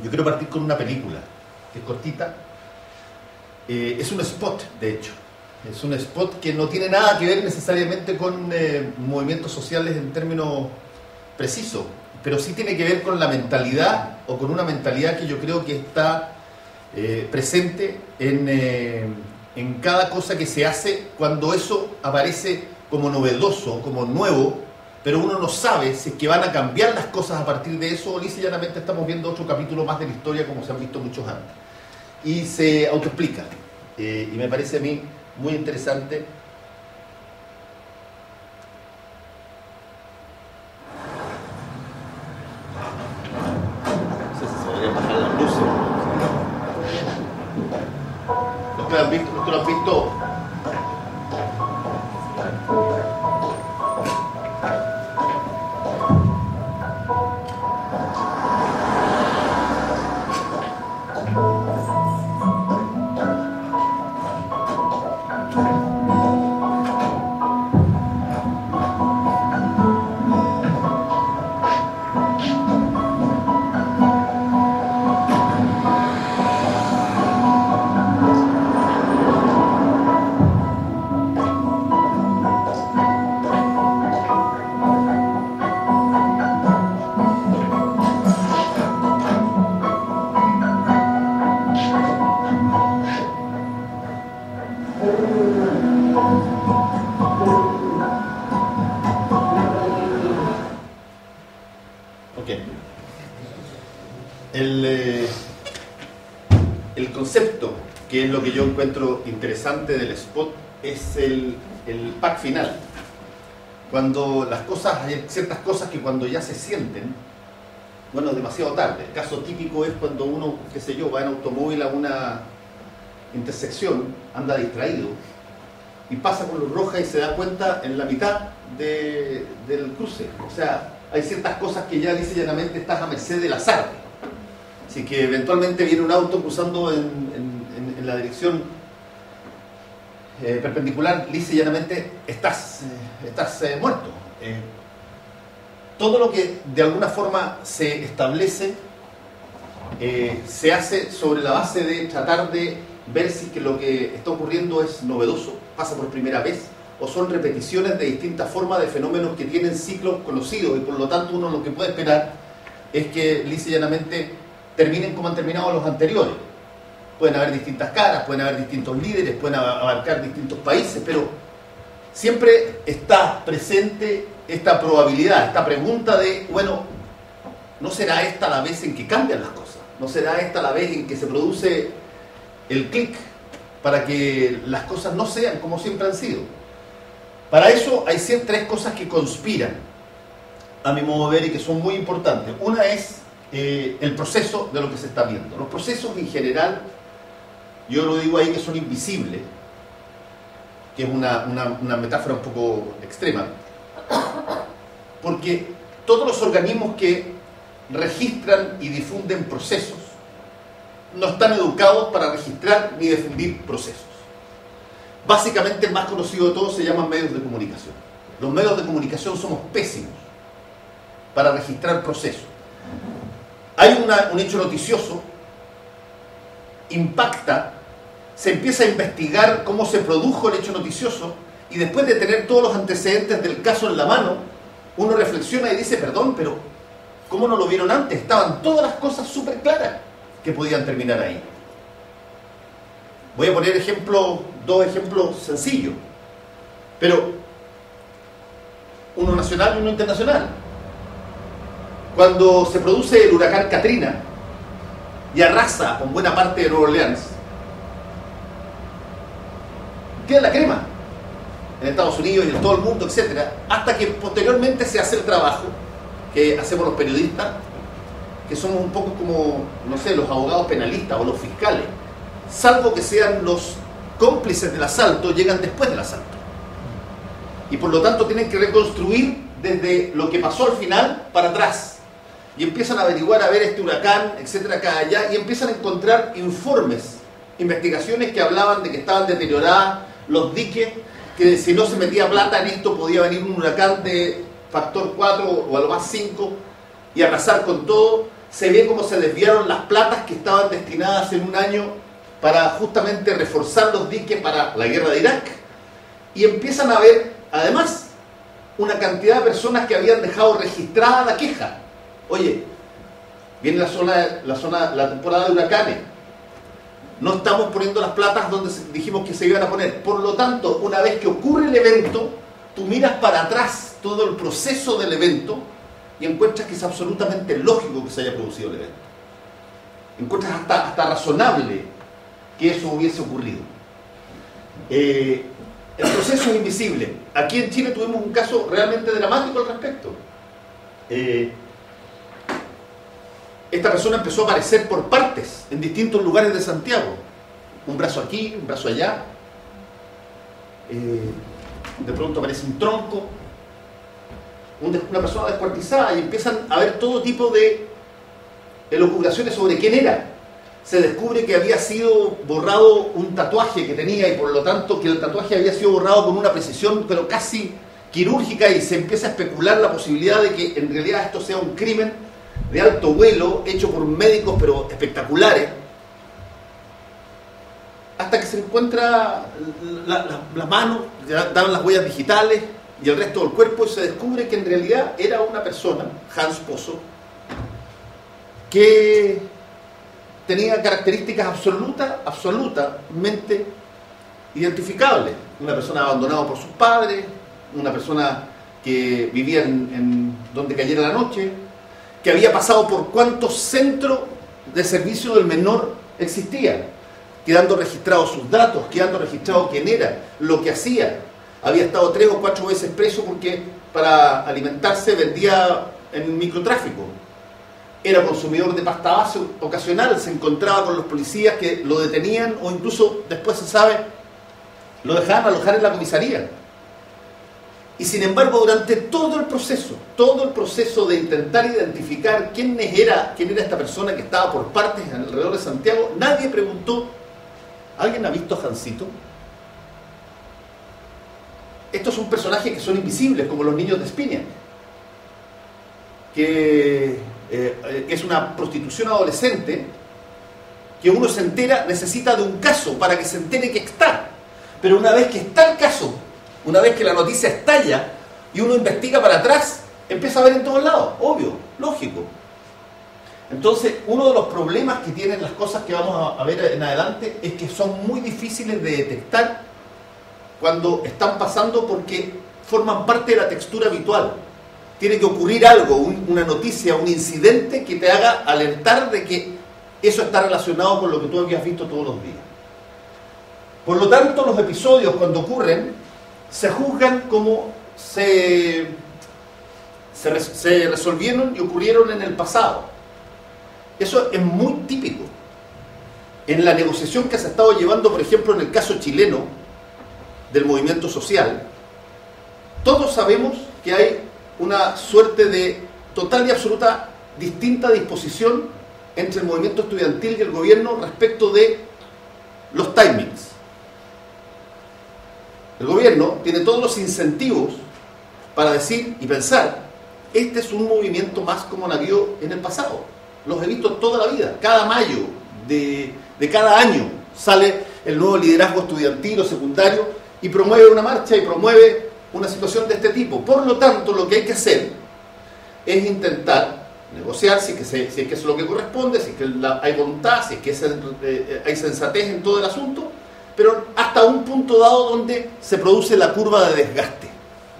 Yo quiero partir con una película que es cortita. Es un spot, de hecho. Es un spot que no tiene nada que ver necesariamente con movimientos sociales en términos precisos, pero sí tiene que ver con la mentalidad, o con una mentalidad que yo creo que está presente en cada cosa que se hace cuando eso aparece como novedoso, como nuevo, pero uno no sabe si es que van a cambiar las cosas a partir de eso, o lisa y llanamente estamos viendo otro capítulo más de la historia como se han visto muchos antes. Y se autoexplica, y me parece a mí muy interesante. No sé si se podrían bajar las luces. Los que lo han visto. El concepto, que es lo que yo encuentro interesante del spot, es el pack final. Cuando las cosas, hay ciertas cosas que cuando ya se sienten, bueno, demasiado tarde. El caso típico es cuando uno, qué sé yo, va en automóvil a una intersección, anda distraído y pasa con luz roja y se da cuenta en la mitad del cruce. O sea, hay ciertas cosas que ya lisa y llanamente estás a merced del azar. Así que eventualmente viene un auto cruzando en la dirección perpendicular, lisa y llanamente estás muerto. Todo lo que de alguna forma se establece se hace sobre la base de tratar de ver si que lo que está ocurriendo es novedoso, pasa por primera vez, o son repeticiones de distintas formas de fenómenos que tienen ciclos conocidos, y por lo tanto uno lo que puede esperar es que lisa y llanamente terminen como han terminado los anteriores. Pueden haber distintas caras, pueden haber distintos líderes, pueden abarcar distintos países, pero siempre está presente esta probabilidad, esta pregunta de, bueno, ¿no será esta la vez en que cambian las cosas? ¿No será esta la vez en que se produce el clic para que las cosas no sean como siempre han sido? Para eso hay tres cosas que conspiran, a mi modo de ver, y que son muy importantes. Una es el proceso de lo que se está viendo. Los procesos en general, yo lo digo ahí que son invisibles, que es una metáfora un poco extrema, porque todos los organismos que registran y difunden procesos no están educados para registrar ni difundir procesos. Básicamente el más conocido de todos se llaman medios de comunicación. Los medios de comunicación somos pésimos para registrar procesos. Hay un hecho noticioso, impacta, se empieza a investigar cómo se produjo el hecho noticioso, y después de tener todos los antecedentes del caso en la mano, uno reflexiona y dice, perdón, pero ¿cómo no lo vieron antes? Estaban todas las cosas súper claras que podían terminar ahí. Voy a poner dos ejemplos sencillos, pero uno nacional y uno internacional. Cuando se produce el huracán Katrina y arrasa con buena parte de Nueva Orleans, queda la crema en Estados Unidos y en todo el mundo, etcétera, hasta que posteriormente se hace el trabajo que hacemos los periodistas, que somos un poco como, no sé, los abogados penalistas o los fiscales, salvo que sean los cómplices del asalto, llegan después del asalto. Y por lo tanto tienen que reconstruir desde lo que pasó al final para atrás. Y empiezan a averiguar, a ver este huracán, etcétera, acá, allá, y empiezan a encontrar informes, investigaciones que hablaban de que estaban deterioradas los diques, que si no se metía plata en esto podía venir un huracán de factor 4 o a lo más 5 y arrasar con todo. se ve cómo se desviaron las platas que estaban destinadas en un año para justamente reforzar los diques para la guerra de Irak, y empiezan a ver, además, una cantidad de personas que habían dejado registrada la queja. Oye, viene la temporada de huracanes, no estamos poniendo las platas donde dijimos que se iban a poner. Por lo tanto, una vez que ocurre el evento, tú miras para atrás todo el proceso del evento y encuentras que es absolutamente lógico que se haya producido el evento. Encuentras hasta razonable que eso hubiese ocurrido. El proceso es invisible. Aquí en Chile tuvimos un caso realmente dramático al respecto. Esta persona empezó a aparecer por partes en distintos lugares de Santiago. Un brazo aquí, un brazo allá. De pronto aparece un tronco. Una persona descuartizada, y empiezan a haber todo tipo de elucubraciones sobre quién era. Se descubre que había sido borrado un tatuaje que tenía, y por lo tanto que el tatuaje había sido borrado con una precisión pero casi quirúrgica, y se empieza a especular la posibilidad de que en realidad esto sea un crimen de alto vuelo hecho por médicos pero espectaculares, hasta que se encuentra las manos, dan las huellas digitales y el resto del cuerpo, y se descubre que en realidad era una persona, Hans Pozo, que tenía características absolutamente identificables. Una persona abandonada por sus padres, una persona que vivía en donde cayera la noche, que había pasado por cuántos centros de servicio del menor existían, quedando registrados sus datos, quedando registrado quién era, lo que hacía. Había estado 3 o 4 veces preso porque para alimentarse vendía en microtráfico. Era consumidor de pasta base ocasional, se encontraba con los policías que lo detenían, o incluso, después se sabe, lo dejaban alojar en la comisaría. Y sin embargo, durante todo el proceso de intentar identificar quién era esta persona que estaba por partes alrededor de Santiago, nadie preguntó: ¿alguien ha visto a Jancito? Estos son personajes que son invisibles, como los niños de Espinia, que es una prostitución adolescente, que uno se entera, necesita de un caso para que se entere que está. Pero una vez que está el caso, una vez que la noticia estalla y uno investiga para atrás, empieza a ver en todos lados, obvio, lógico. Entonces, uno de los problemas que tienen las cosas que vamos a ver en adelante es que son muy difíciles de detectar cuando están pasando, porque forman parte de la textura habitual. Tiene que ocurrir algo, una noticia, un incidente que te haga alertar de que eso está relacionado con lo que tú habías visto todos los días. Por lo tanto, los episodios, cuando ocurren, se juzgan como se resolvieron y ocurrieron en el pasado. Eso es muy típico. En la negociación que se ha estado llevando, por ejemplo, en el caso chileno del movimiento social, todos sabemos que hay una suerte de total y absoluta distinta disposición entre el movimiento estudiantil y el gobierno respecto de los timings. El gobierno tiene todos los incentivos para decir y pensar: este es un movimiento más como nació en el pasado. Los he visto toda la vida. Cada mayo de cada año sale el nuevo liderazgo estudiantil o secundario y promueve una marcha y promueve una situación de este tipo. Por lo tanto, lo que hay que hacer es intentar negociar, si es que es lo que corresponde, si es que hay voluntad, si es que hay sensatez en todo el asunto, pero hasta un punto dado donde se produce la curva de desgaste.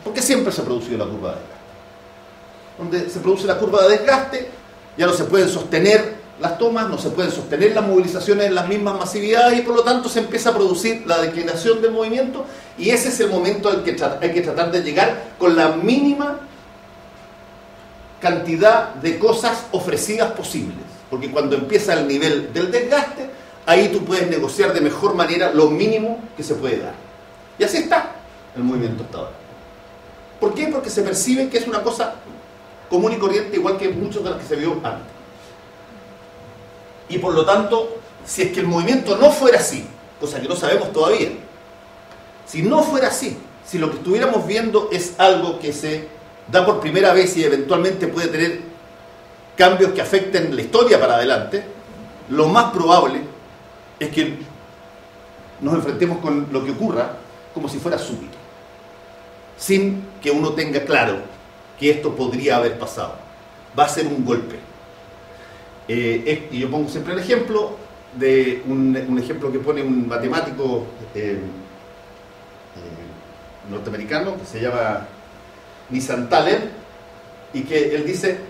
Porque siempre se ha producido la curva de desgaste. Donde se produce la curva de desgaste, ya no se pueden sostener las tomas, no se pueden sostener las movilizaciones en las mismas masividades, y por lo tanto se empieza a producir la declinación del movimiento, y ese es el momento al que hay que tratar de llegar con la mínima cantidad de cosas ofrecidas posibles. Porque cuando empieza el nivel del desgaste, ahí tú puedes negociar de mejor manera lo mínimo que se puede dar. Y así está el movimiento hasta ahora. ¿Por qué? Porque se percibe que es una cosa común y corriente, igual que muchos de los que se vio antes. Y por lo tanto, si es que el movimiento no fuera así, cosa que no sabemos todavía, si no fuera así, si lo que estuviéramos viendo es algo que se da por primera vez y eventualmente puede tener cambios que afecten la historia para adelante, lo más probable es que nos enfrentemos con lo que ocurra como si fuera súbito, sin que uno tenga claro que esto podría haber pasado. Va a ser un golpe. Y yo pongo siempre el ejemplo de un ejemplo que pone un matemático norteamericano que se llama Nissan Taleb, y que él dice: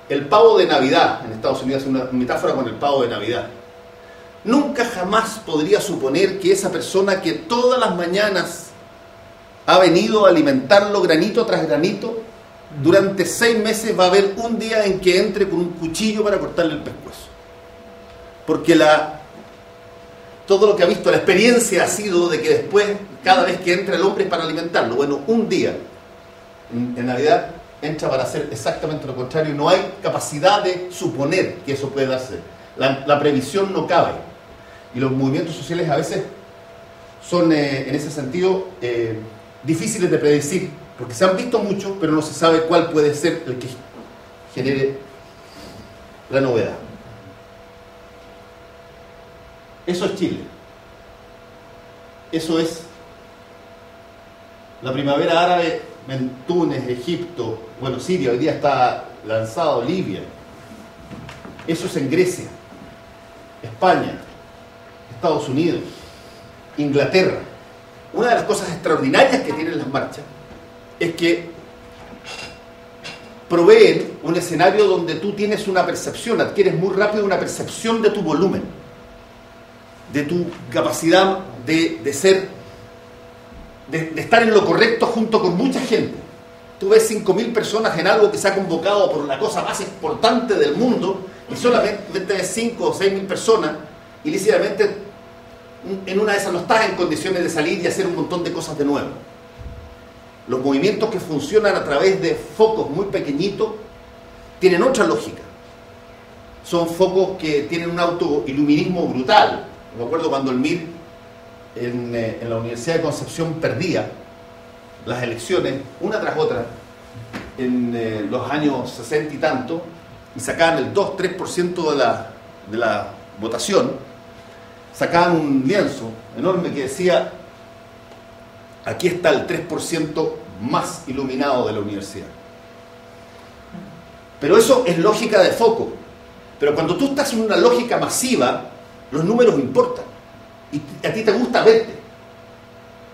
el pavo de Navidad, en Estados Unidos es una metáfora con el pavo de Navidad. Nunca jamás podría suponer que esa persona que todas las mañanas ha venido a alimentarlo granito tras granito, durante 6 meses va a haber un día en que entre con un cuchillo para cortarle el pescuezo. Porque todo lo que ha visto, la experiencia ha sido de que después, cada vez que entra el hombre es para alimentarlo. Bueno, un día en Navidad entra para hacer exactamente lo contrario, y no hay capacidad de suponer que eso puede darse. La previsión no cabe. Y los movimientos sociales a veces son, en ese sentido, difíciles de predecir, porque se han visto muchos, pero no se sabe cuál puede ser el que genere la novedad. Eso es Chile. Eso es la primavera árabe en Túnez, Egipto, bueno, Siria, hoy día está lanzado, Libia. Eso es en Grecia, España, Estados Unidos, Inglaterra. Una de las cosas extraordinarias que tienen las marchas es que proveen un escenario donde tú tienes una percepción, adquieres muy rápido una percepción de tu volumen, de tu capacidad de estar en lo correcto junto con mucha gente. Tú ves 5.000 personas en algo que se ha convocado por la cosa más importante del mundo, y solamente ves 5 o 6.000 personas, y lícitamente en una de esas no estás en condiciones de salir y hacer un montón de cosas de nuevo. Los movimientos que funcionan a través de focos muy pequeñitos tienen otra lógica. Son focos que tienen un autoiluminismo brutal. Me acuerdo cuando el MIR en la Universidad de Concepción perdía las elecciones una tras otra en los años 60 y tanto, y sacaban el 2-3% de la votación, sacaban un lienzo enorme que decía: aquí está el 3% más iluminado de la universidad. Pero eso es lógica de foco. Pero cuando tú estás en una lógica masiva, los números importan. Y a ti te gusta verte.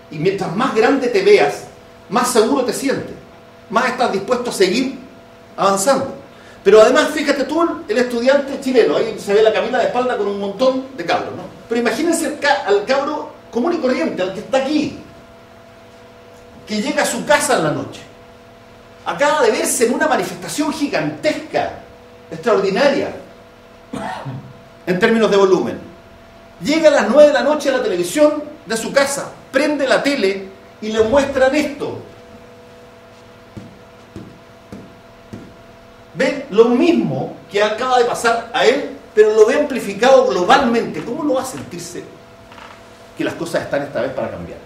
Y mientras más grande te veas, más seguro te sientes. Más estás dispuesto a seguir avanzando. Pero además, fíjate tú, el estudiante chileno, ahí se ve la Camila de espalda con un montón de cabros, ¿no? Pero imagínense al cabro común y corriente, al que está aquí, que llega a su casa en la noche. Acaba de verse en una manifestación gigantesca, extraordinaria, en términos de volumen. Llega a las 9 de la noche a la televisión de su casa, prende la tele y le muestran esto. Ven lo mismo que acaba de pasar a él, pero lo ve amplificado globalmente. ¿Cómo no va a sentirse que las cosas están esta vez para cambiar?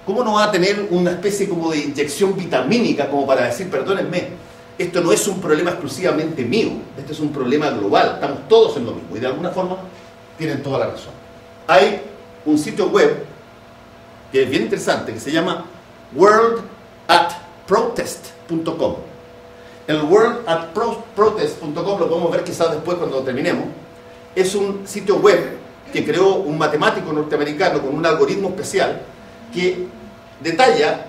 ¿Cómo no va a tener una especie como de inyección vitamínica como para decir: perdónenme, esto no es un problema exclusivamente mío, este es un problema global, estamos todos en lo mismo? Y de alguna forma tienen toda la razón. Hay un sitio web que es bien interesante, que se llama worldatprotest.com. El worldatprotest.com lo podemos ver quizás después cuando terminemos. Es un sitio web que creó un matemático norteamericano con un algoritmo especial que detalla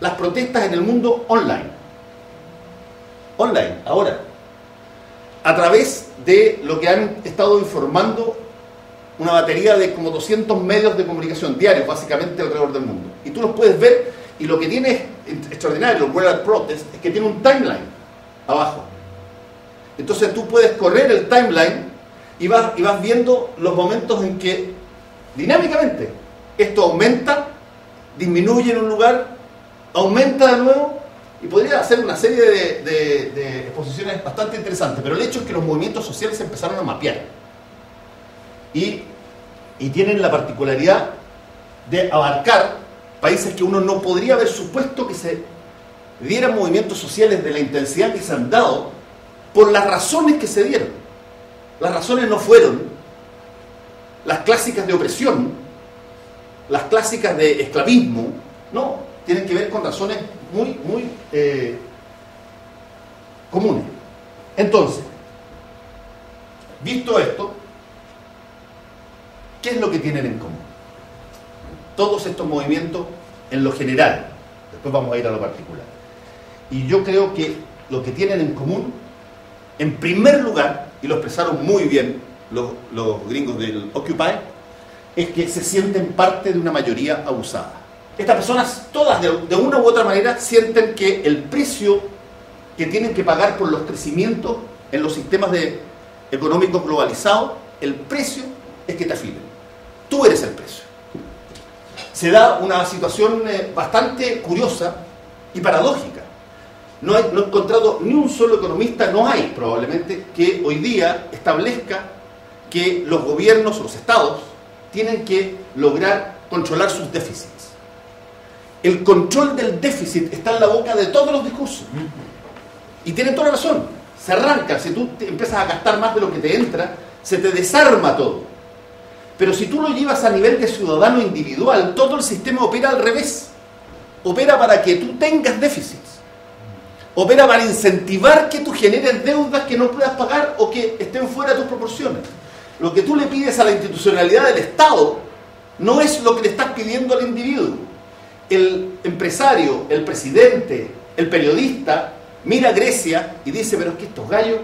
las protestas en el mundo online. Online, ahora. A través de lo que han estado informando una batería de como 200 medios de comunicación diarios, básicamente alrededor del mundo. Y tú los puedes ver, y lo que tiene extraordinario el World at Protest es que tiene un timeline abajo. Entonces tú puedes correr el timeline y vas viendo los momentos en que dinámicamente esto aumenta, disminuye en un lugar, aumenta de nuevo, y podría hacer una serie de exposiciones bastante interesantes. Pero el hecho es que los movimientos sociales se empezaron a mapear y tienen la particularidad de abarcar países que uno no podría haber supuesto que se dieran movimientos sociales de la intensidad que se han dado por las razones que se dieron. Las razones no fueron las clásicas de opresión, las clásicas de esclavismo, no, tienen que ver con razones muy comunes. Entonces, visto esto, ¿qué es lo que tienen en común? Todos estos movimientos en lo general, después vamos a ir a lo particular. Y yo creo que lo que tienen en común, en primer lugar, y lo expresaron muy bien los gringos del Occupy, es que se sienten parte de una mayoría abusada. Estas personas, todas de una u otra manera, sienten que el precio que tienen que pagar por los crecimientos en los sistemas económicos globalizados, el precio es que te afilen. Tú eres el precio. Se da una situación bastante curiosa y paradójica. No he encontrado ni un solo economista, no hay probablemente, que hoy día establezca que los gobiernos, los estados, tienen que lograr controlar sus déficits. El control del déficit está en la boca de todos los discursos. Y tienen toda razón. Se arranca, si tú empiezas a gastar más de lo que te entra, se te desarma todo. Pero si tú lo llevas a nivel de ciudadano individual, todo el sistema opera al revés. Opera para que tú tengas déficits. Opera para incentivar que tú generes deudas que no puedas pagar o que estén fuera de tus proporciones. Lo que tú le pides a la institucionalidad del Estado no es lo que le estás pidiendo al individuo. El empresario, el presidente, el periodista mira a Grecia y dice, pero es que estos gallos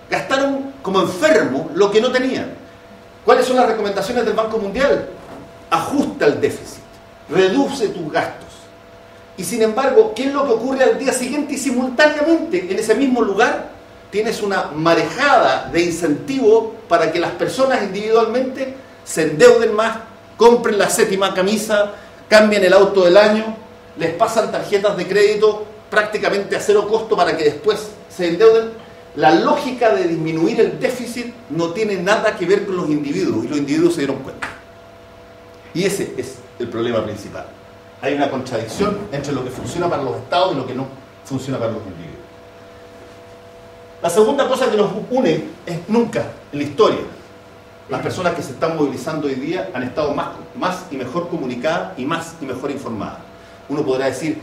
gastaron como enfermos lo que no tenían. ¿Cuáles son las recomendaciones del Banco Mundial? Ajusta el déficit, reduce tus gastos. Y sin embargo, ¿qué es lo que ocurre al día siguiente? Y simultáneamente, en ese mismo lugar, tienes una marejada de incentivos para que las personas individualmente se endeuden más, compren la 7ª camisa, cambien el auto del año, les pasan tarjetas de crédito prácticamente a cero costo para que después se endeuden. La lógica de disminuir el déficit no tiene nada que ver con los individuos, y los individuos se dieron cuenta. Y ese es el problema principal. Hay una contradicción entre lo que funciona para los estados y lo que no funciona para los individuos. La segunda cosa que nos une es nunca en la historia. Las personas que se están movilizando hoy día han estado más y mejor comunicadas y más y mejor informadas. Uno podrá decir,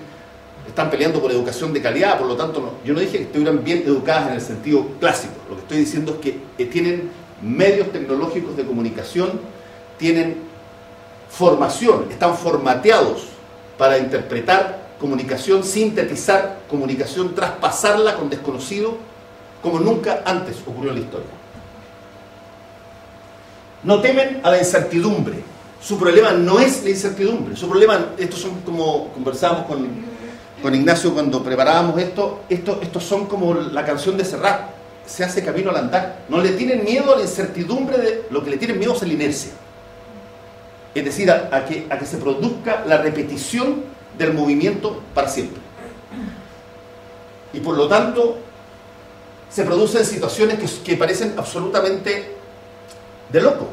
están peleando por educación de calidad, por lo tanto, no. Yo no dije que estuvieran bien educadas en el sentido clásico. Lo que estoy diciendo es que tienen medios tecnológicos de comunicación, tienen formación, están formateados para interpretar comunicación, sintetizar comunicación, traspasarla con desconocido, como nunca antes ocurrió en la historia. No temen a la incertidumbre. Su problema no es la incertidumbre. Su problema, estos son como conversábamos con Ignacio cuando preparábamos estos son como la canción de Serrat, se hace camino al andar. No le tienen miedo a la incertidumbre, lo que le tienen miedo es a la inercia. Es decir, a que se produzca la repetición del movimiento para siempre. Y por lo tanto, se producen situaciones que parecen absolutamente de loco.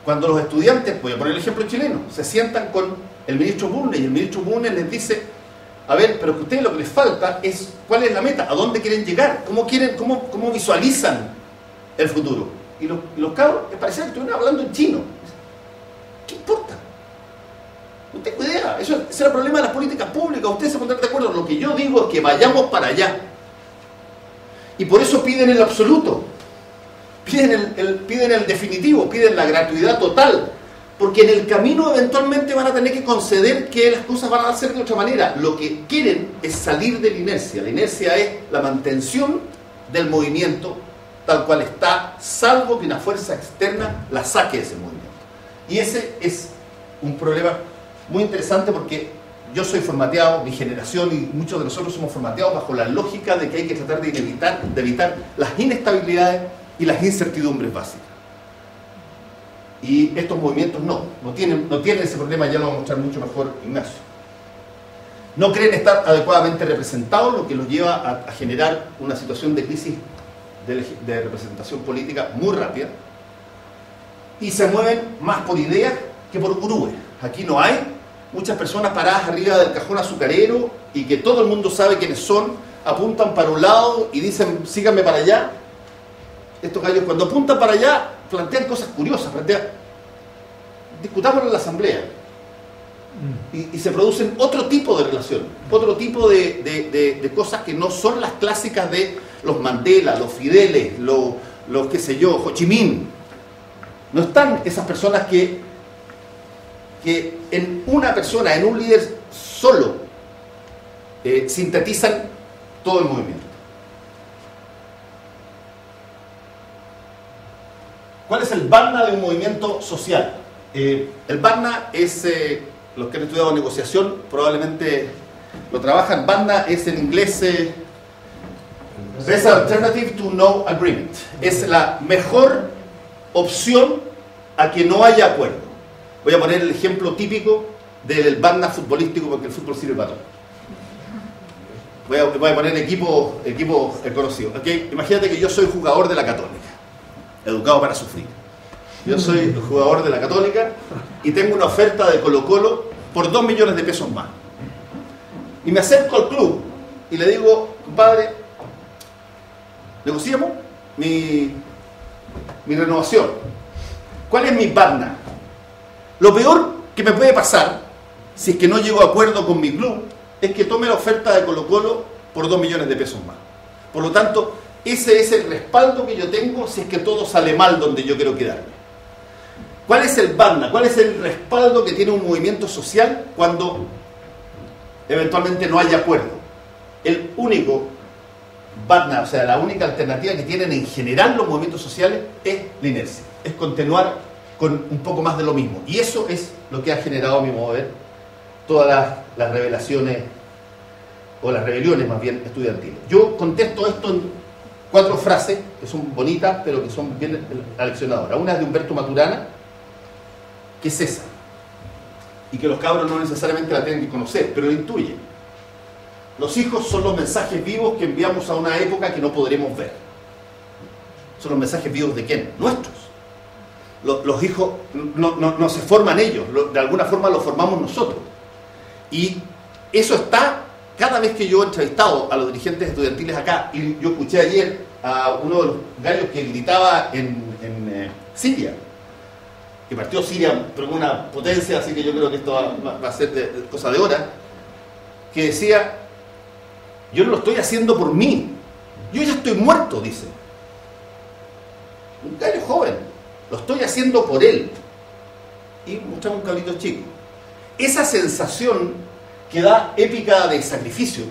Cuando los estudiantes, voy a poner el ejemplo chileno, se sientan con el ministro Bulnes y el ministro Bulnes les dice, a ver, pero que a ustedes lo que les falta es cuál es la meta, a dónde quieren llegar, cómo visualizan el futuro. Y los cabros parecían que estuvieran hablando en chino. ¿Qué importa? No tengo idea. Ese es el problema de las políticas públicas. Ustedes se pondrán de acuerdo. Lo que yo digo es que vayamos para allá. Y por eso piden el absoluto. Piden el definitivo. Piden la gratuidad total. Porque en el camino eventualmente van a tener que conceder que las cosas van a ser de otra manera. Lo que quieren es salir de la inercia. La inercia es la mantención del movimiento tal cual está, salvo que una fuerza externa la saque de ese movimiento. Y ese es un problema muy interesante porque yo soy formateado, mi generación y muchos de nosotros somos formateados bajo la lógica de que hay que tratar de evitar las inestabilidades y las incertidumbres básicas. Y estos movimientos no tienen ese problema, ya lo va a mostrar mucho mejor Ignacio. No creen estar adecuadamente representados, lo que los lleva a generar una situación de crisis de representación política muy rápida. Y se mueven más por ideas que por gurúes. Aquí no hay muchas personas paradas arriba del cajón azucarero y que todo el mundo sabe quiénes son. apuntan para un lado y dicen, síganme para allá. Estos gallos, cuando apuntan para allá, plantean cosas curiosas, discutámoslo en la asamblea. Y se producen otro tipo de relaciones, otro tipo de cosas que no son las clásicas de los Mandela, los Fideles, los qué sé yo, Ho Chi Minh. No están esas personas que en una persona, en un líder solo, sintetizan todo el movimiento. ¿Cuál es el Varna de un movimiento social? El Varna es, los que han estudiado negociación probablemente lo trabajan. Varna es en inglés Best Alternative to No Agreement. Es la mejor opción a que no haya acuerdo. Voy a poner el ejemplo típico del Varna futbolístico, porque el fútbol sirve para todo. Voy a poner equipo conocido. ¿Okay? Imagínate que yo soy jugador de la Católica, educado para sufrir. Yo soy jugador de la Católica y tengo una oferta de Colo-Colo por 2 millones de pesos más. Y me acerco al club y le digo, compadre, negociamos mi renovación. ¿Cuál es mi Varna? Lo peor que me puede pasar, si es que no llego a acuerdo con mi club, es que tome la oferta de Colo-Colo por 2 millones de pesos más. Por lo tanto, ese es el respaldo que yo tengo si es que todo sale mal donde yo quiero quedarme. ¿Cuál es el Varna? ¿Cuál es el respaldo que tiene un movimiento social cuando eventualmente no haya acuerdo? El único Varna, o sea, la única alternativa que tienen en general los movimientos sociales es la inercia, es continuar con un poco más de lo mismo. Y eso es lo que ha generado, a mi modo de ver, todas las revelaciones, o las rebeliones más bien, estudiantiles. Yo contesto esto en 4 frases, que son bonitas, pero que son bien aleccionadoras. Una es de Humberto Maturana, que es esa, y que los cabros no necesariamente la tienen que conocer, pero la intuyen. Los hijos son los mensajes vivos que enviamos a una época que no podremos ver. ¿Son los mensajes vivos de quién? Nuestros. Los hijos no se forman ellos, de alguna forma los formamos nosotros. Y eso está, cada vez que yo he entrevistado a los dirigentes estudiantiles acá, y yo escuché ayer a uno de los gallos que gritaba en Siria, que partió Siria pero con una potencia, así que yo creo que esto va a ser cosa de hora, que decía, yo no lo estoy haciendo por mí, yo ya estoy muerto, dice. Un gallo joven, lo estoy haciendo por él. Y mostraba un cabrito chico. Esa sensación que da épica de sacrificio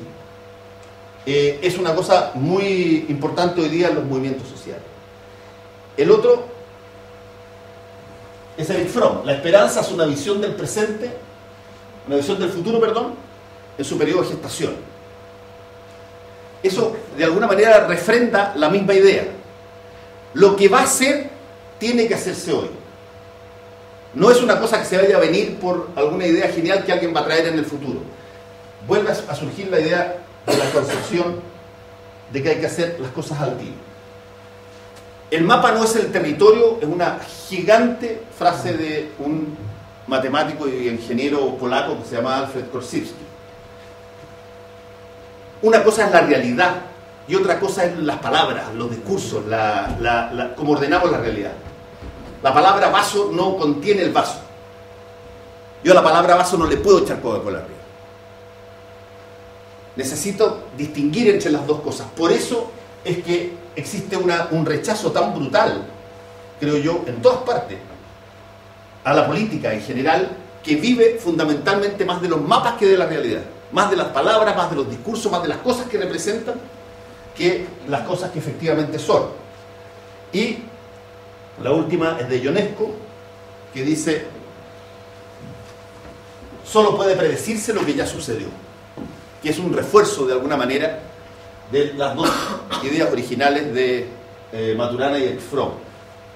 es una cosa muy importante hoy día en los movimientos sociales. El otro es Erich Fromm. La esperanza es una visión del presente, una visión del futuro, perdón, en su periodo de gestación. Eso de alguna manera refrenda la misma idea. Lo que va a ser tiene que hacerse hoy. No es una cosa que se vaya a venir por alguna idea genial que alguien va a traer en el futuro. Vuelve a surgir la idea de la concepción de que hay que hacer las cosas al tiro. El mapa no es el territorio, es una gigante frase de un matemático y ingeniero polaco que se llama Alfred Korzybski. Una cosa es la realidad y otra cosa es las palabras, los discursos, cómo ordenamos la realidad. La palabra vaso no contiene el vaso. Yo a la palabra vaso no le puedo echar Coca-Cola arriba. Necesito distinguir entre las dos cosas. Por eso es que existe un rechazo tan brutal, creo yo, en todas partes, a la política en general, que vive fundamentalmente más de los mapas que de la realidad. Más de las palabras, más de los discursos, más de las cosas que representan, que las cosas que efectivamente son. Y la última es de Ionesco, que dice: solo puede predecirse lo que ya sucedió, que es un refuerzo de alguna manera de las dos ideas originales de Maturana y Fromm.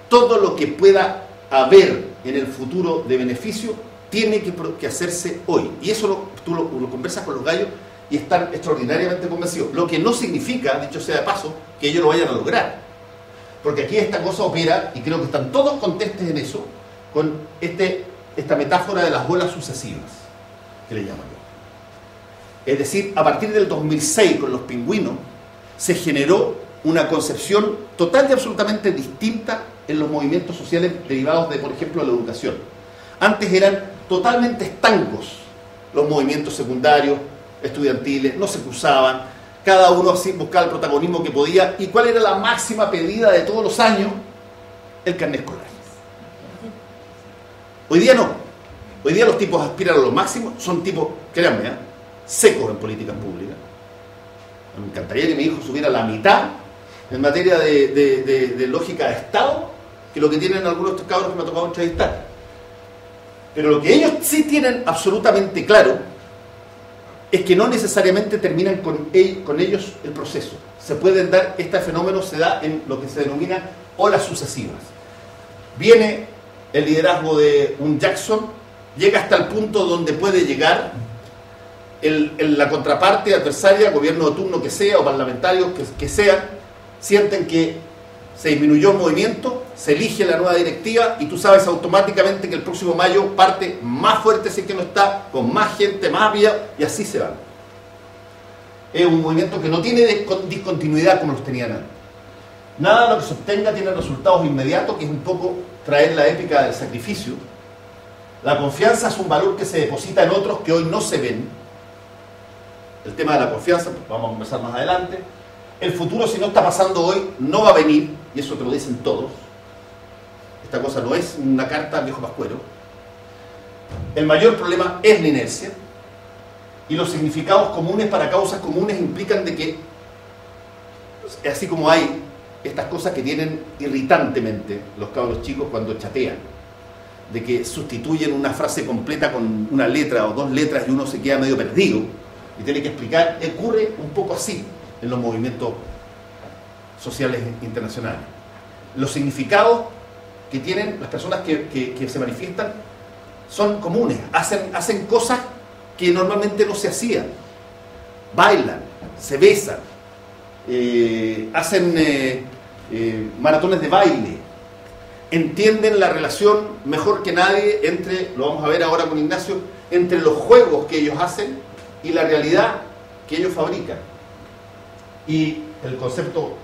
Todo lo que pueda haber en el futuro de beneficio tiene que hacerse hoy, y eso tú lo conversas con los gallos y están extraordinariamente convencidos, lo que no significa, dicho sea de paso, que ellos lo vayan a lograr, porque aquí esta cosa opera, y creo que están todos contestes en eso, con esta metáfora de las olas sucesivas, que le llaman yo. Es decir, a partir del 2006 con los pingüinos se generó una concepción total y absolutamente distinta en los movimientos sociales derivados de, por ejemplo, la educación. Antes eran totalmente estancos los movimientos secundarios, estudiantiles, no se cruzaban, cada uno así buscaba el protagonismo que podía. ¿Y cuál era la máxima pedida de todos los años? El carnet escolar. Hoy día no. Hoy día los tipos aspiran a lo máximo, son tipos, créanme, secos en políticas públicas. Me encantaría que mi hijo subiera la mitad en materia de lógica de Estado que lo que tienen algunos de estos cabros que me ha tocado entrevistar. Pero lo que ellos sí tienen absolutamente claro es que no necesariamente terminan con ellos el proceso. Se pueden dar, este fenómeno se da en lo que se denomina olas sucesivas. Viene el liderazgo de un Jackson, llega hasta el punto donde puede llegar la contraparte adversaria, gobierno de turno que sea o parlamentarios que sean, sienten que se disminuyó el movimiento, se elige la nueva directiva y tú sabes automáticamente que el próximo mayo parte más fuerte si es que no está, con más gente, más vía, y así se van. Es un movimiento que no tiene discontinuidad como los tenían antes. Nada de lo que se obtenga tiene resultados inmediatos, que es un poco traer la épica del sacrificio. La confianza es un valor que se deposita en otros que hoy no se ven. El tema de la confianza, vamos a conversar más adelante. El futuro, si no está pasando hoy, no va a venir, y eso te lo dicen todos. Esta cosa no es una carta al viejo pascuero. El mayor problema es la inercia, y los significados comunes para causas comunes implican de que, así como hay estas cosas que tienen irritantemente los cabros chicos cuando chatean, de que sustituyen una frase completa con una letra o dos letras y uno se queda medio perdido y tiene que explicar, ocurre un poco así en los movimientos sociales internacionales. Los significados que tienen las personas que se manifiestan son comunes, hacen cosas que normalmente no se hacían, bailan, se besan, hacen maratones de baile, entienden la relación mejor que nadie entre, lo vamos a ver ahora con Ignacio, entre los juegos que ellos hacen y la realidad que ellos fabrican. Y el concepto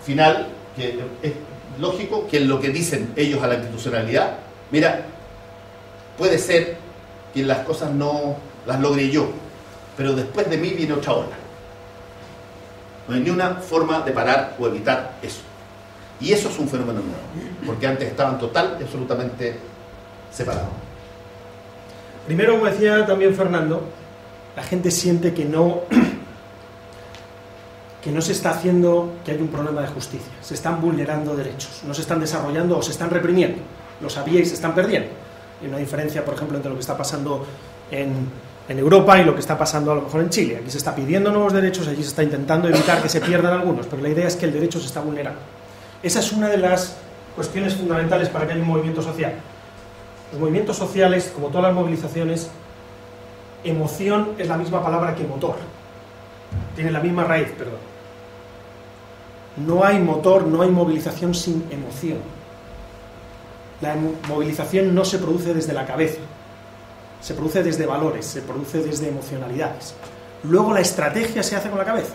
final, que es lógico, que es lo que dicen ellos a la institucionalidad, mira, puede ser que las cosas no las logre yo, pero después de mí viene otra ola. No hay ni una forma de parar o evitar eso. Y eso es un fenómeno nuevo, porque antes estaban total y absolutamente separados. Primero, como decía también Fernando, la gente siente que no se está haciendo, que hay un problema de justicia. Se están vulnerando derechos, no se están desarrollando o se están reprimiendo. Lo sabíais, se están perdiendo. Hay una diferencia, por ejemplo, entre lo que está pasando en Europa y lo que está pasando a lo mejor en Chile. Aquí se está pidiendo nuevos derechos, allí se está intentando evitar que se pierdan algunos, pero la idea es que el derecho se está vulnerando. Esa es una de las cuestiones fundamentales para que haya un movimiento social. Los movimientos sociales, como todas las movilizaciones, emoción es la misma palabra que motor. Tiene la misma raíz, perdón. No hay motor, no hay movilización sin emoción. La movilización no se produce desde la cabeza, se produce desde valores, se produce desde emocionalidades. Luego la estrategia se hace con la cabeza.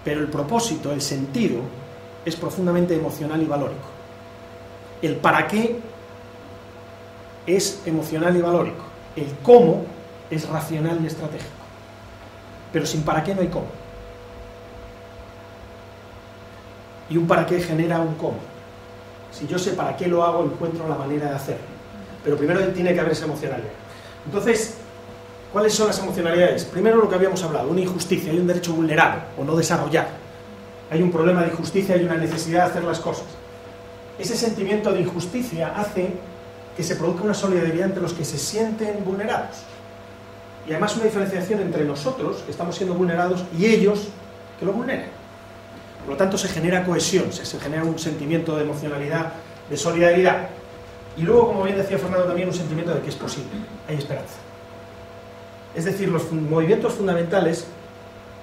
Pero el propósito, el sentido, es profundamente emocional y valórico. El para qué es emocional y valórico. El cómo es racional y estratégico. Pero sin para qué no hay cómo. Y un para qué genera un cómo. Si yo sé para qué lo hago, encuentro la manera de hacerlo. Pero primero tiene que haber esa emocionalidad. Entonces, ¿cuáles son las emocionalidades? Primero lo que habíamos hablado, una injusticia, hay un derecho vulnerado o no desarrollado. Hay un problema de injusticia, hay una necesidad de hacer las cosas. Ese sentimiento de injusticia hace que se produzca una solidaridad entre los que se sienten vulnerados. Y además una diferenciación entre nosotros, que estamos siendo vulnerados, y ellos, que lo vulneran. Por lo tanto, se genera cohesión, se genera un sentimiento de emocionalidad, de solidaridad. Y luego, como bien decía Fernando, también un sentimiento de que es posible, hay esperanza. Es decir, los movimientos fundamentales,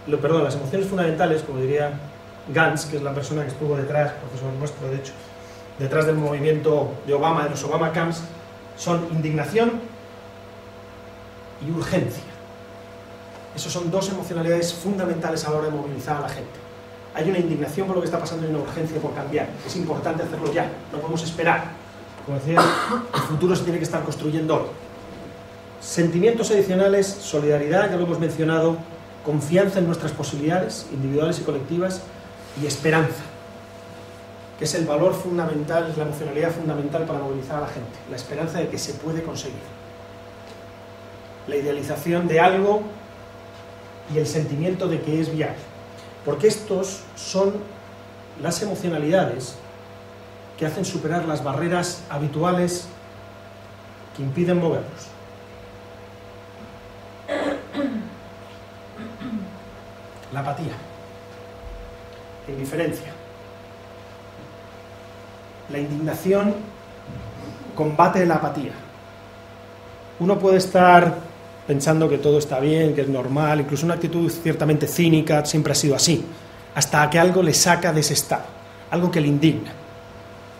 las emociones fundamentales, como diría Gantz, que es la persona que estuvo detrás, profesor nuestro de hecho, detrás del movimiento de Obama, de los Obama Camps, son indignación, y urgencia. Esas son dos emocionalidades fundamentales a la hora de movilizar a la gente. Hay una indignación por lo que está pasando y una urgencia por cambiar. Es importante hacerlo ya, no podemos esperar. Como decía, el futuro se tiene que estar construyendo hoy. Sentimientos adicionales, solidaridad, ya lo hemos mencionado, confianza en nuestras posibilidades individuales y colectivas, y esperanza, que es el valor fundamental, es la emocionalidad fundamental para movilizar a la gente. La esperanza de que se puede conseguir. La idealización de algo y el sentimiento de que es viable. Porque estos son las emocionalidades que hacen superar las barreras habituales que impiden movernos. La apatía, la indiferencia, la indignación combate la apatía. Uno puede estar pensando que todo está bien, que es normal, incluso una actitud ciertamente cínica, siempre ha sido así, hasta que algo le saca de ese estado, algo que le indigna,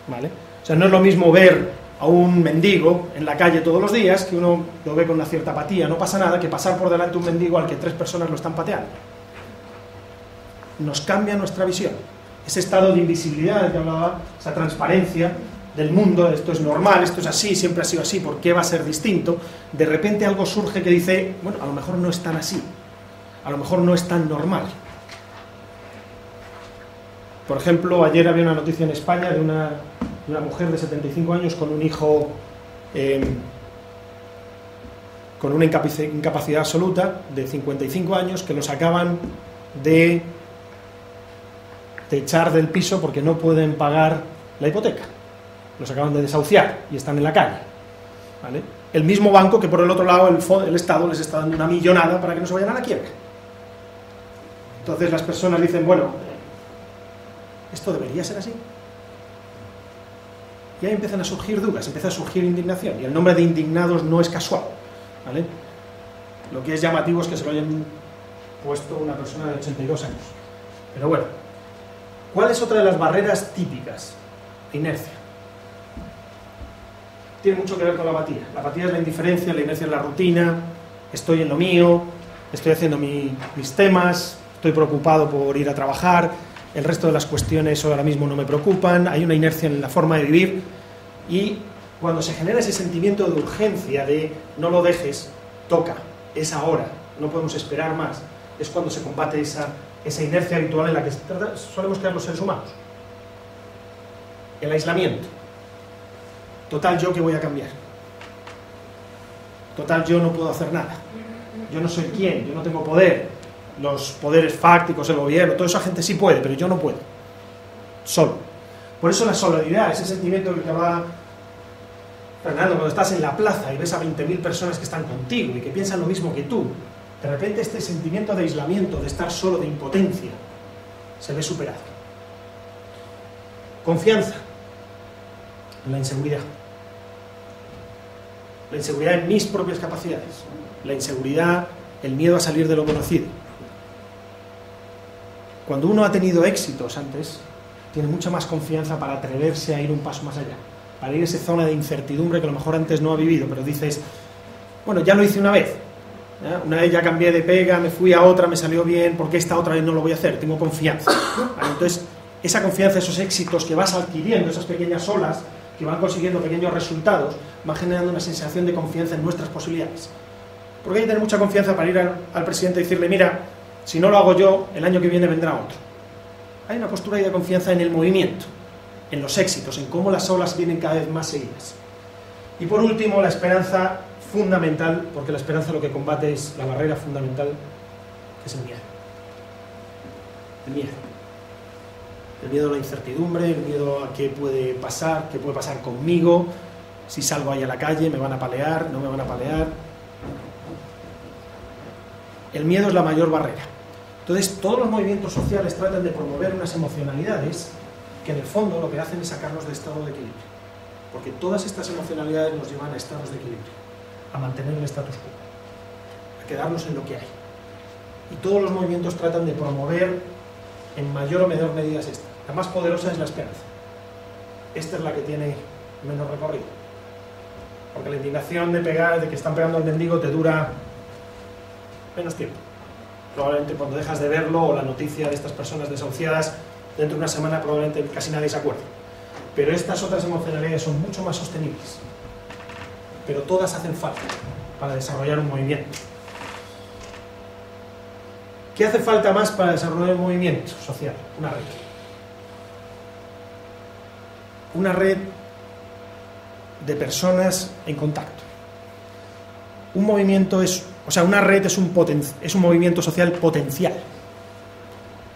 ¿vale? O sea, no es lo mismo ver a un mendigo en la calle todos los días, que uno lo ve con una cierta apatía, no pasa nada, que pasar por delante de un mendigo al que 3 personas lo están pateando. Nos cambia nuestra visión. Ese estado de invisibilidad del que hablaba, esa transparencia del mundo, esto es normal, esto es así, siempre ha sido así, ¿por qué va a ser distinto? De repente algo surge que dice, bueno, a lo mejor no es tan así, a lo mejor no es tan normal. Por ejemplo, ayer había una noticia en España de una mujer de 75 años con un hijo con una incapacidad absoluta de 55 años que los acaban de echar del piso porque no pueden pagar la hipoteca. Los acaban de desahuciar y están en la calle, ¿vale? El mismo banco que por el otro lado el Estado les está dando una millonada para que no se vayan a la quiebra. Entonces las personas dicen, bueno, ¿esto debería ser así? Y ahí empiezan a surgir dudas, empieza a surgir indignación, y el nombre de indignados no es casual, ¿vale? Lo que es llamativo es que se lo hayan puesto una persona de 82 años. Pero bueno, ¿cuál es otra de las barreras típicas? La inercia. Tiene mucho que ver con la apatía. La apatía es la indiferencia, la inercia es la rutina, estoy en lo mío, estoy haciendo mis temas, estoy preocupado por ir a trabajar, el resto de las cuestiones ahora mismo no me preocupan, hay una inercia en la forma de vivir, y cuando se genera ese sentimiento de urgencia, de no lo dejes, toca, es ahora, no podemos esperar más, es cuando se combate esa inercia habitual en la que solemos caer los seres humanos. El aislamiento. Total, ¿yo qué voy a cambiar? Total, yo no puedo hacer nada. Yo no soy quién, yo no tengo poder. Los poderes fácticos, el gobierno, toda esa gente sí puede, pero yo no puedo. Solo. Por eso la solidaridad, ese sentimiento que hablaba Fernando, cuando estás en la plaza y ves a 20.000 personas que están contigo y que piensan lo mismo que tú, de repente este sentimiento de aislamiento, de estar solo, de impotencia, se ve superado. Confianza en la inseguridad. La inseguridad en mis propias capacidades. La inseguridad, el miedo a salir de lo conocido. Cuando uno ha tenido éxitos antes, tiene mucha más confianza para atreverse a ir un paso más allá, para ir a esa zona de incertidumbre que a lo mejor antes no ha vivido, pero dices, bueno, ya lo hice una vez, ¿ya? Una vez ya cambié de pega, me fui a otra, me salió bien, ¿por qué esta otra vez no lo voy a hacer? Tengo confianza. ¿Vale? Entonces, esa confianza, esos éxitos que vas adquiriendo, esas pequeñas olas, que van consiguiendo pequeños resultados, van generando una sensación de confianza en nuestras posibilidades. Porque hay que tener mucha confianza para ir al presidente y decirle, mira, si no lo hago yo, el año que viene vendrá otro. Hay una postura de confianza en el movimiento, en los éxitos, en cómo las olas vienen cada vez más seguidas. Y por último, la esperanza fundamental, porque la esperanza lo que combate es la barrera fundamental, que es el miedo. El miedo. El miedo a la incertidumbre, el miedo a qué puede pasar conmigo, si salgo ahí a la calle, me van a apalear, no me van a apalear. El miedo es la mayor barrera. Entonces, todos los movimientos sociales tratan de promover unas emocionalidades que en el fondo lo que hacen es sacarnos de estado de equilibrio. Porque todas estas emocionalidades nos llevan a estados de equilibrio, a mantener el status quo, a quedarnos en lo que hay. Y todos los movimientos tratan de promover en mayor o menor medida esta. La más poderosa es la esperanza. Esta es la que tiene menos recorrido. Porque la indignación de que están pegando al mendigo te dura menos tiempo. Probablemente cuando dejas de verlo o la noticia de estas personas desahuciadas, dentro de una semana probablemente casi nadie se acuerde. Pero estas otras emocionalidades son mucho más sostenibles. Pero todas hacen falta para desarrollar un movimiento. ¿Qué hace falta más para desarrollar un movimiento social? Una red. Una red de personas en contacto. Un movimiento es, o sea, una red es un movimiento social potencial.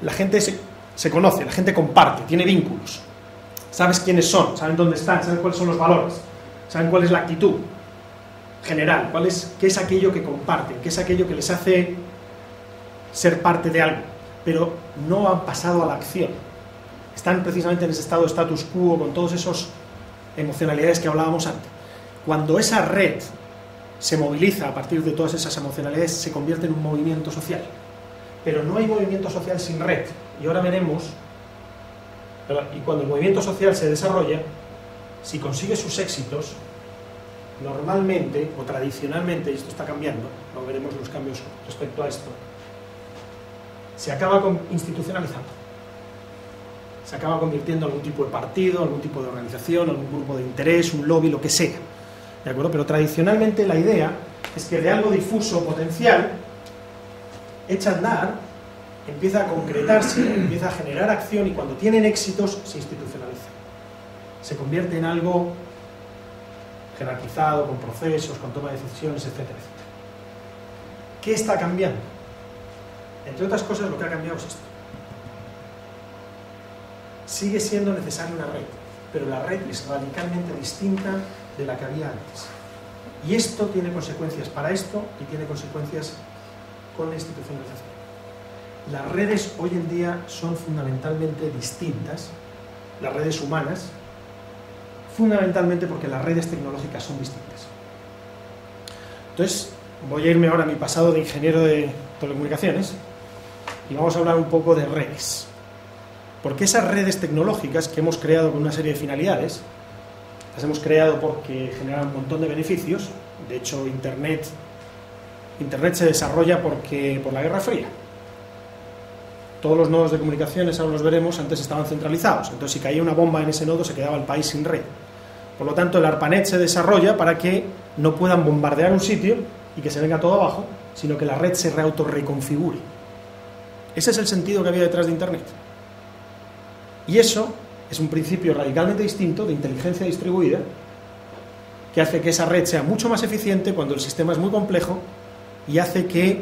La gente se conoce, la gente comparte, tiene vínculos. Sabes quiénes son, saben dónde están, saben cuáles son los valores, saben cuál es la actitud general, qué es aquello que comparten, qué es aquello que les hace ser parte de algo, pero no han pasado a la acción. Están precisamente en ese estado de status quo con todas esas emocionalidades que hablábamos antes. Cuando esa red se moviliza a partir de todas esas emocionalidades, se convierte en un movimiento social. Pero no hay movimiento social sin red. Y ahora veremos, y cuando el movimiento social se desarrolla, si consigue sus éxitos, normalmente o tradicionalmente, y esto está cambiando, luego veremos los cambios respecto a esto, se acaba institucionalizando. Se acaba convirtiendo en algún tipo de partido, algún tipo de organización, algún grupo de interés, un lobby, lo que sea. ¿De acuerdo? Pero tradicionalmente la idea es que de algo difuso, potencial, echa a andar, empieza a concretarse, empieza a generar acción y cuando tienen éxitos se institucionaliza. Se convierte en algo jerarquizado, con procesos, con toma de decisiones, etcétera, etcétera. ¿Qué está cambiando? Entre otras cosas, lo que ha cambiado es esto. Sigue siendo necesaria una red, pero la red es radicalmente distinta de la que había antes. Y esto tiene consecuencias para esto y tiene consecuencias con la institucionalización. Las redes hoy en día son fundamentalmente distintas, las redes humanas, fundamentalmente porque las redes tecnológicas son distintas. Entonces, voy a irme ahora a mi pasado de ingeniero de telecomunicaciones y vamos a hablar un poco de redes. Porque esas redes tecnológicas que hemos creado con una serie de finalidades, las hemos creado porque generan un montón de beneficios. De hecho, Internet se desarrolla por la Guerra Fría. Todos los nodos de comunicaciones, ahora los veremos, antes estaban centralizados. Entonces, si caía una bomba en ese nodo, se quedaba el país sin red. Por lo tanto, el ARPANET se desarrolla para que no puedan bombardear un sitio y que se venga todo abajo, sino que la red se autorreconfigure. Ese es el sentido que había detrás de Internet. Y eso es un principio radicalmente distinto de inteligencia distribuida que hace que esa red sea mucho más eficiente cuando el sistema es muy complejo y hace que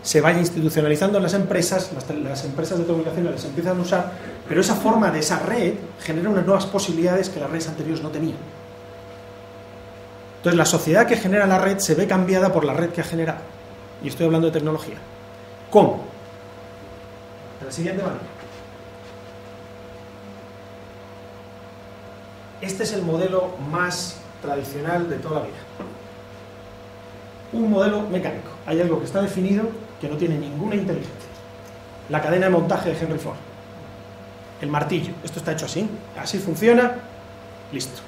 se vaya institucionalizando en las empresas, las empresas de telecomunicaciones las empiezan a usar, pero esa forma de esa red genera unas nuevas posibilidades que las redes anteriores no tenían. Entonces la sociedad que genera la red se ve cambiada por la red que ha generado. Y estoy hablando de tecnología. ¿Cómo? De la siguiente manera. Este es el modelo más tradicional de toda la vida. Un modelo mecánico. Hay algo que está definido que no tiene ninguna inteligencia. La cadena de montaje de Henry Ford. El martillo. Esto está hecho así. Así funciona. Listo.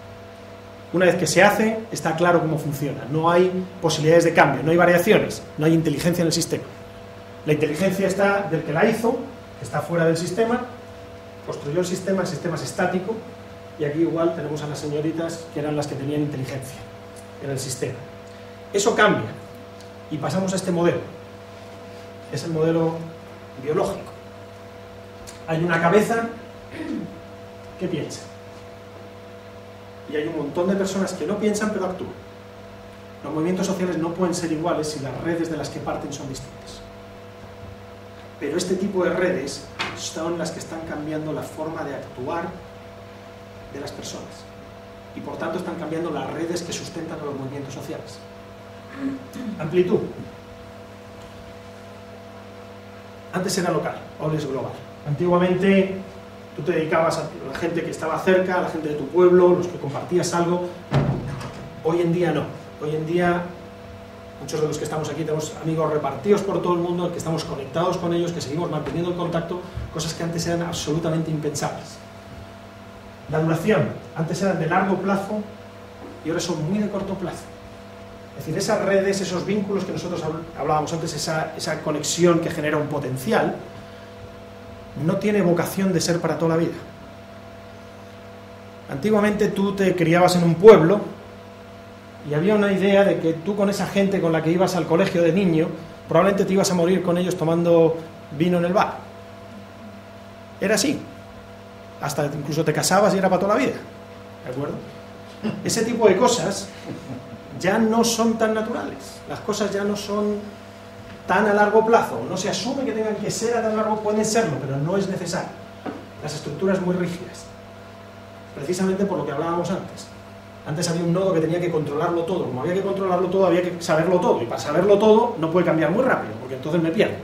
Una vez que se hace, está claro cómo funciona. No hay posibilidades de cambio, no hay variaciones, no hay inteligencia en el sistema. La inteligencia está del que la hizo, que está fuera del sistema, construyó el sistema es estático. Y aquí igual tenemos a las señoritas que eran las que tenían inteligencia en el sistema. Eso cambia y pasamos a este modelo. Es el modelo biológico. Hay una cabeza que piensa. Y hay un montón de personas que no piensan pero actúan. Los movimientos sociales no pueden ser iguales si las redes de las que parten son distintas. Pero este tipo de redes son las que están cambiando la forma de actuar de las personas y por tanto están cambiando las redes que sustentan a los movimientos sociales. Amplitud. Antes era local, ahora es global. Antiguamente tú te dedicabas a la gente que estaba cerca, a la gente de tu pueblo, los que compartías algo. Hoy en día no. Hoy en día muchos de los que estamos aquí tenemos amigos repartidos por todo el mundo, que estamos conectados con ellos, que seguimos manteniendo el contacto, cosas que antes eran absolutamente impensables. La duración, antes eran de largo plazo y ahora son muy de corto plazo. Es decir, esas redes, esos vínculos que nosotros hablábamos antes, esa conexión que genera un potencial, no tiene vocación de ser para toda la vida. Antiguamente tú te criabas en un pueblo y había una idea de que tú con esa gente con la que ibas al colegio de niño, probablemente te ibas a morir con ellos tomando vino en el bar. Era así. Hasta incluso te casabas y era para toda la vida. ¿De acuerdo? Ese tipo de cosas ya no son tan naturales. Las cosas ya no son tan a largo plazo. No se asume que tengan que ser a tan largo, pueden serlo, pero no es necesario. Las estructuras muy rígidas. Precisamente por lo que hablábamos antes. Antes había un nodo que tenía que controlarlo todo. Como había que controlarlo todo, había que saberlo todo. Y para saberlo todo no puede cambiar muy rápido, porque entonces me pierdo.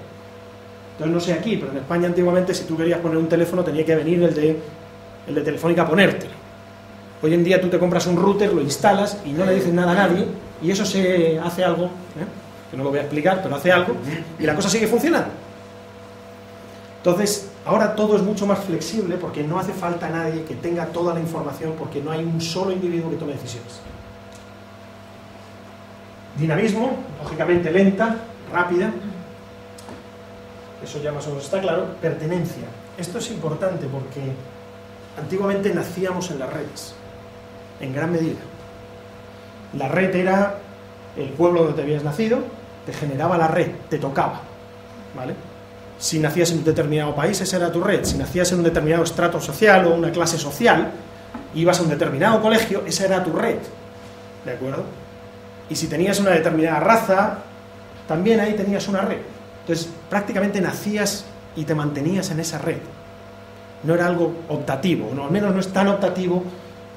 Entonces no sé aquí, pero en España antiguamente si tú querías poner un teléfono tenía que venir el de Telefónica a ponértelo. Hoy en día tú te compras un router, lo instalas y no le dices nada a nadie y eso se hace algo, que no lo voy a explicar, pero hace algo y la cosa sigue funcionando. Entonces, ahora todo es mucho más flexible porque no hace falta nadie que tenga toda la información porque no hay un solo individuo que tome decisiones. Dinamismo, lógicamente lenta, rápida. Eso ya más o menos está claro. Pertenencia. Esto es importante porque antiguamente nacíamos en las redes, en gran medida. La red era el pueblo donde te habías nacido, te generaba la red, te tocaba, ¿vale? Si nacías en un determinado país, esa era tu red. Si nacías en un determinado estrato social o una clase social, ibas a un determinado colegio, esa era tu red, ¿de acuerdo? Y si tenías una determinada raza, también ahí tenías una red. Entonces, prácticamente nacías y te mantenías en esa red. No era algo optativo, o al menos no es tan optativo,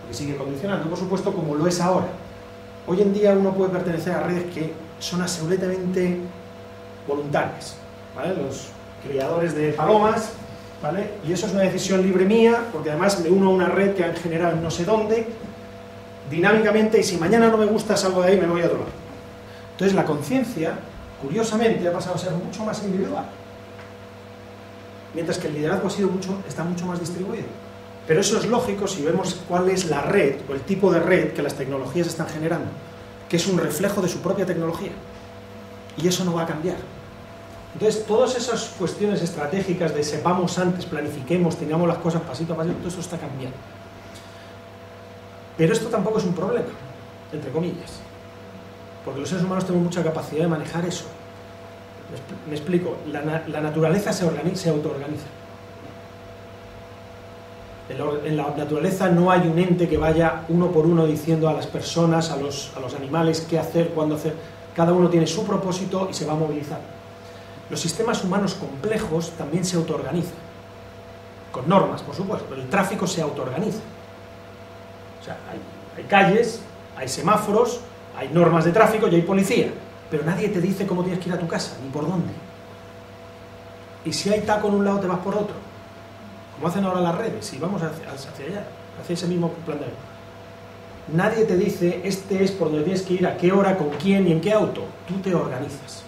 porque sigue condicionando, por supuesto, como lo es ahora. Hoy en día uno puede pertenecer a redes que son absolutamente voluntarias, ¿vale? Los criadores de palomas, ¿vale? Y eso es una decisión libre mía, porque además me uno a una red que han generado en no sé dónde, dinámicamente, y si mañana no me gusta salgo de ahí y me voy a otro lado. Entonces la conciencia, curiosamente, ha pasado a ser mucho más individual, mientras que el liderazgo está mucho más distribuido. Pero eso es lógico si vemos cuál es la red, o el tipo de red que las tecnologías están generando, que es un reflejo de su propia tecnología. Y eso no va a cambiar. Entonces, todas esas cuestiones estratégicas de sepamos antes, planifiquemos, tengamos las cosas pasito a pasito, todo eso está cambiando. Pero esto tampoco es un problema, entre comillas, porque los seres humanos tenemos mucha capacidad de manejar eso. Me explico, la naturaleza se autoorganiza. En la naturaleza no hay un ente que vaya uno por uno diciendo a las personas, a los animales qué hacer, cuándo hacer. Cada uno tiene su propósito y se va a movilizar. Los sistemas humanos complejos también se autoorganizan, con normas, por supuesto, pero el tráfico se autoorganiza. O sea, hay calles, hay semáforos, hay normas de tráfico y hay policía, pero nadie te dice cómo tienes que ir a tu casa, ni por dónde. Y si hay taco en un lado, te vas por otro, como hacen ahora las redes, y vamos hacia allá, hacia ese mismo planteamiento. Nadie te dice, este es por donde tienes que ir, a qué hora, con quién y en qué auto. Tú te organizas.